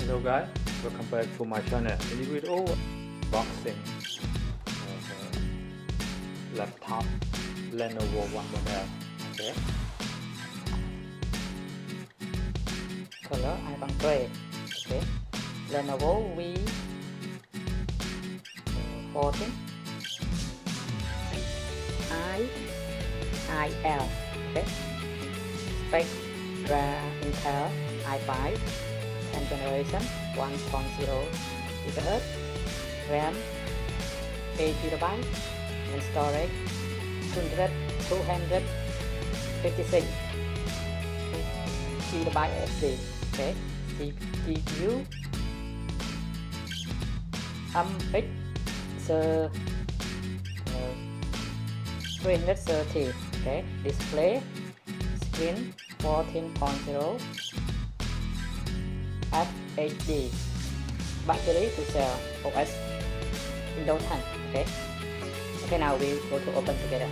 Hello guys, welcome back to my channel. In this video, unboxing laptop Lenovo V14-IIL. Okay. Color iron gray. Okay. Lenovo V14-IIL. Okay. Spec Intel i5 10 generation 1.0 GHz, RAM 8 GB and storage 256 GB SD. Okay. CPU MX 330. Okay. Display screen 14.0 FHD. Battery to cell OS Windows 10. Okay. Okay, now we go to open together.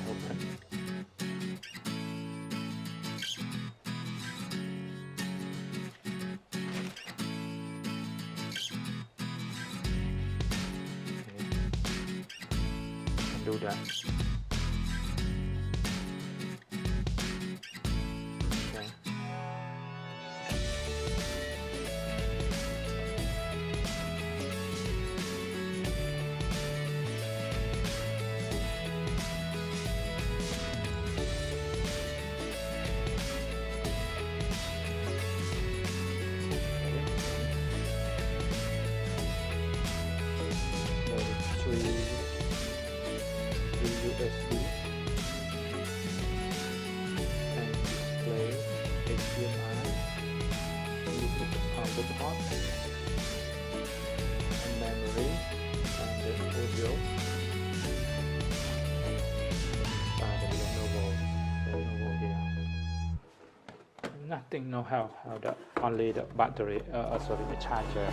Open. Okay. Do that. Okay. Three USB and display HDMI, Bluetooth output port, and memory, and the audio by the Lenovo here. Nothing, no how the only the battery, sorry, the charger.